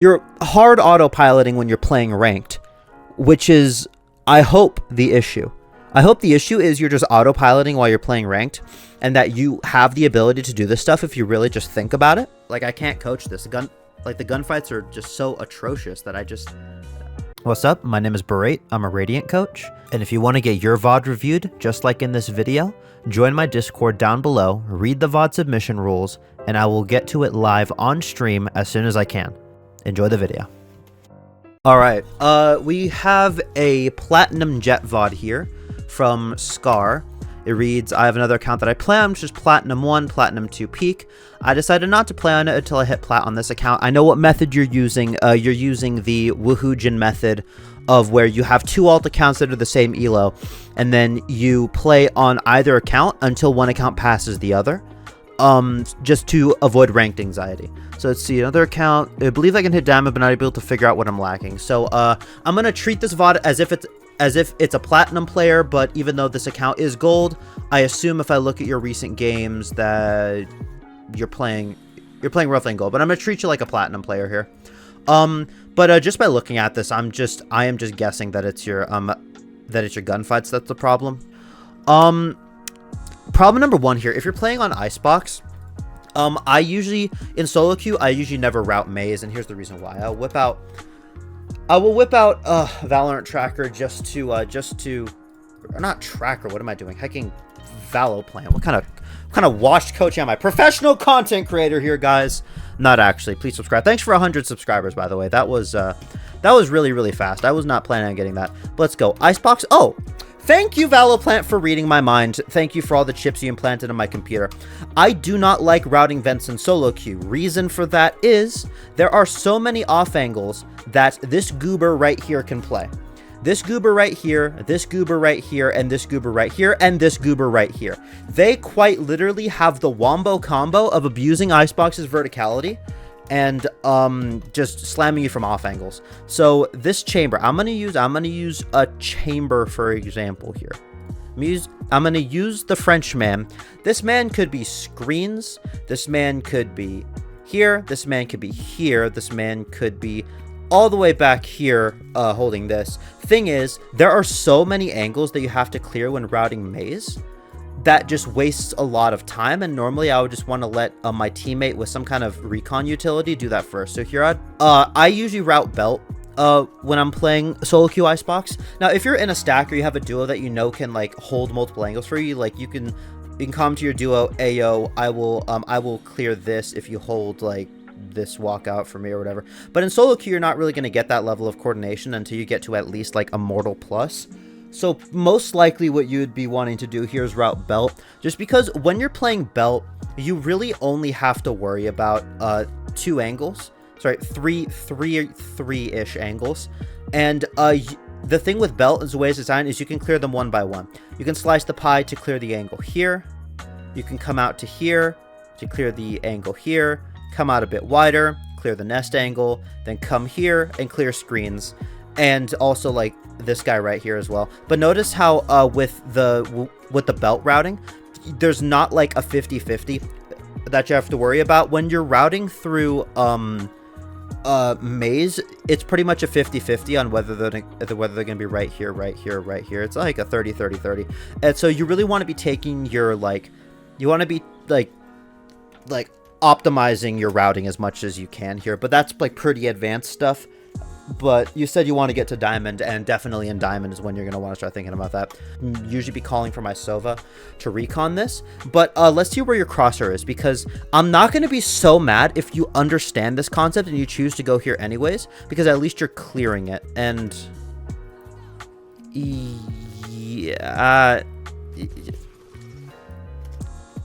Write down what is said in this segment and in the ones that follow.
You're hard autopiloting when you're playing ranked, which is, I hope, the issue. I hope the issue is you're just autopiloting while you're playing ranked, and that you have the ability to do this stuff if you really just think about it. Like, I can't coach this. The gunfights are just so atrocious that I just... What's up? My name is Berate. I'm a Radiant coach, and if you want to get your VOD reviewed, just like in this video, join my Discord down below, read the VOD submission rules, and I will get to it live on stream as soon as I can. Enjoy the video. Alright, we have a Platinum Jet VOD here from Scar. It reads, I have another account that I play on, which is Platinum 1, Platinum 2 Peak. I decided not to play on it until I hit Plat on this account. I know what method you're using. You're using the Woohoojin method of where you have two alt accounts that are the same elo, and then you play on either account until one account passes the other, just to avoid ranked anxiety. So let's see, another account. I believe I can hit damage, but not able to figure out what I'm lacking. So I'm gonna treat this VOD as if it's a platinum player, but even though this account is gold, I assume if I look at your recent games that you're playing roughly in gold. But I'm gonna treat you like a platinum player here. But just by looking at this, I am just guessing that it's your gunfights that's the problem. Problem number one here, if you're playing on Icebox, I usually, in solo queue, I usually never route maze, and here's the reason why. I will whip out Valorant tracker just to, or not tracker, what am I doing? Hacking Valo plan. What kind of washed coach am I? Professional content creator here, guys. Not actually. Please subscribe. Thanks for 100 subscribers, by the way. That was really, really fast. I was not planning on getting that. But let's go. Icebox. Oh, thank you, Valoplant, for reading my mind. Thank you for all the chips you implanted in my computer. I do not like routing vents in solo queue. Reason for that is there are so many off angles that this goober right here can play. This goober right here, this goober right here, and this goober right here, and this goober right here. They quite literally have the wombo combo of abusing Icebox's verticality and just slamming you from off angles. So this chamber, I'm gonna use a chamber for example here. I'm gonna use the Frenchman. This man could be screens. This man could be here. This man could be here. This man could be all the way back here, holding this. Thing is, there are so many angles that you have to clear when routing maze that just wastes a lot of time, and normally I would just want to let my teammate with some kind of recon utility do that first. So here I usually route belt when I'm playing solo queue Icebox. Now if you're in a stack or you have a duo that you know can like hold multiple angles for you, like you can come to your duo, Ayo, I will clear this if you hold like this walkout for me or whatever. But in solo queue you're not really going to get that level of coordination until you get to at least like a mortal plus. So most likely what you would be wanting to do here is route belt, just because when you're playing belt, you really only have to worry about two angles. Sorry, three-ish angles. And the thing with belt is the way it's designed is you can clear them one by one. You can slice the pie to clear the angle here. You can come out to here to clear the angle here. Come out a bit wider, clear the nest angle, then come here and clear screens. And also like this guy right here as well. But notice how with the belt routing, there's not like a 50-50 that you have to worry about. When you're routing through maze, it's pretty much a 50-50 on whether they're gonna be right here, right here, right here. It's like a 30-30-30. And so you really want to be taking your you want to be like optimizing your routing as much as you can here. But that's like pretty advanced stuff. But you said you want to get to diamond, and definitely in diamond is when you're going to want to start thinking about that. Usually be calling for my Sova to recon this. But let's see where your Crosshair is, because I'm not going to be so mad if you understand this concept and you choose to go here anyways, because at least you're clearing it. And yeah,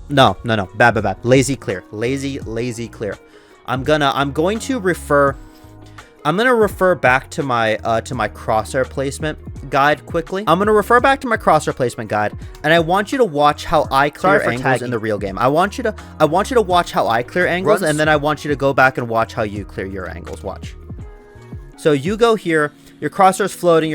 no, bad. Lazy clear. Lazy clear. I'm going to refer back to my crosshair placement guide quickly. I'm going to refer back to my crosshair placement guide, and I want you to watch how I clear angles in the real game. I want you to watch how I clear angles, and then I want you to go back and watch how you clear your angles. Watch. So you go here, your crosshair's floating,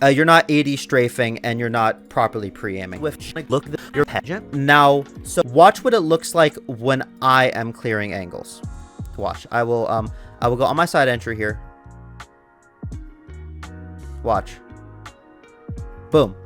you're not 80 strafing, and you're not properly pre-aiming. Look at your head. Now, so watch what it looks like when I am clearing angles. Watch. I will I will go on my side entry here. Watch. Boom.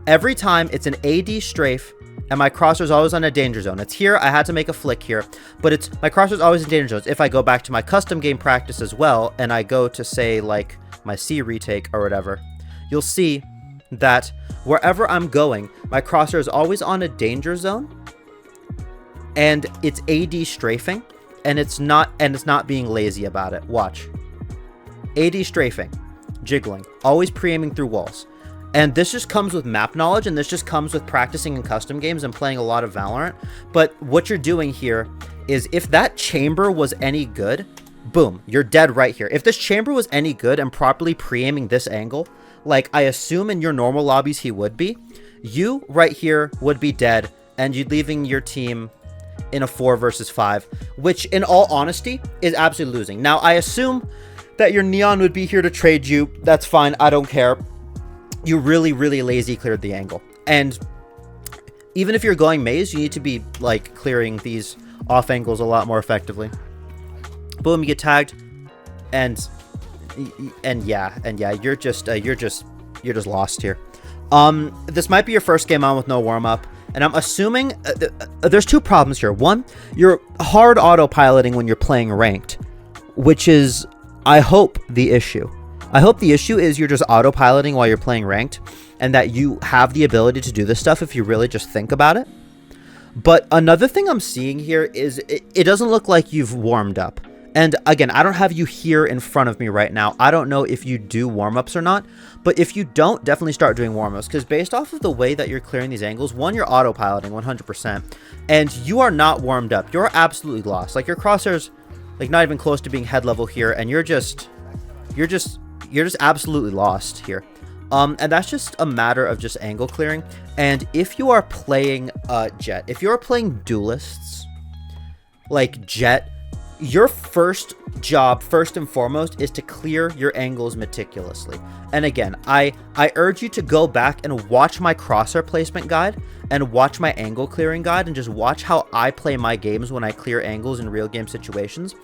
Every time it's an AD strafe, and my crosshair is always on a danger zone. It's here. I had to make a flick here, but my crosshair is always in danger zones. If I go back to my custom game practice as well, and I go to say like my C retake or whatever, you'll see that wherever I'm going, my crosshair is always on a danger zone, and it's AD strafing, and it's not being lazy about it. Watch. AD strafing, jiggling, always pre-aiming through walls. And this just comes with map knowledge, and this just comes with practicing in custom games and playing a lot of Valorant. But what you're doing here is, if that chamber was any good, boom, you're dead right here. If this chamber was any good and properly pre-aiming this angle, like I assume in your normal lobbies he would be, you right here would be dead, and you'd leaving your team in a 4 versus 5, which in all honesty is absolutely losing. Now, I assume that your Neon would be here to trade you. That's fine. I don't care. You really, really lazy cleared the angle. And even if you're going maze, you need to be like clearing these off angles a lot more effectively. Boom, you get tagged, and yeah, you're just lost here. This might be your first game on with no warm up, and I'm assuming there's two problems here. One, you're hard autopiloting when you're playing ranked, which is, I hope, the issue. I hope the issue is you're just autopiloting while you're playing ranked, and that you have the ability to do this stuff if you really just think about it. But another thing I'm seeing here is it doesn't look like you've warmed up. And again, I don't have you here in front of me right now. I don't know if you do warm-ups or not, but if you don't, definitely start doing warm-ups, because based off of the way that you're clearing these angles, one, you're autopiloting 100%, and you are not warmed up. You're absolutely lost. Like, your crosshairs, like, not even close to being head level here, and you're just absolutely lost here. And that's just a matter of just angle clearing. And if you are playing Jet, if you're playing Duelists like Jet, your first job, first and foremost, is to clear your angles meticulously. And again, I urge you to go back and watch my crosshair placement guide and watch my angle clearing guide, and just watch how I play my games when I clear angles in real game situations,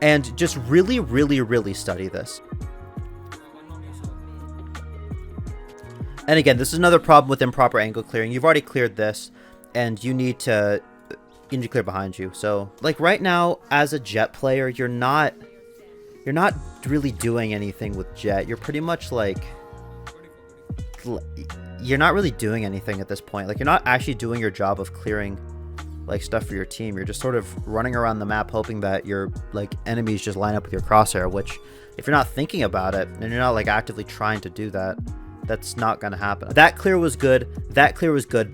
and just really, really, really study this. And again, this is another problem with improper angle clearing. You've already cleared this, and you need to clear behind you. So, like, right now, as a Jet player, you're not really doing anything with Jet. You're pretty much like, you're not really doing anything at this point. Like, you're not actually doing your job of clearing like stuff for your team. You're just sort of running around the map hoping that your like enemies just line up with your crosshair, which, if you're not thinking about it and you're not like actively trying to do that, that's not gonna happen. That clear was good,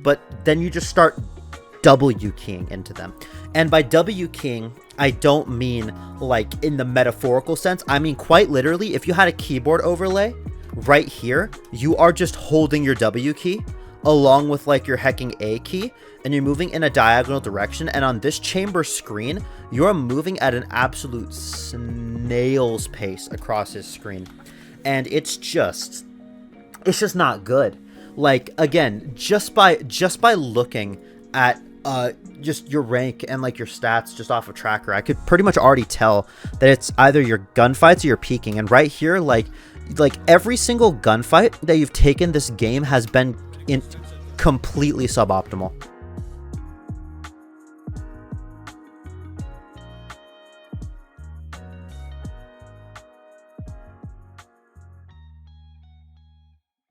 but then you just start W keying into them. And by W keying, I don't mean like in the metaphorical sense. I mean quite literally, if you had a keyboard overlay right here, you are just holding your W key along with like your hecking A key, and you're moving in a diagonal direction. And on this chamber screen, you're moving at an absolute snail's pace across his screen, and it's just not good. Like, again, just by looking at just your rank and like your stats just off of tracker, I could pretty much already tell that it's either your gunfights or you're peaking. And right here, like every single gunfight that you've taken this game has been completely suboptimal.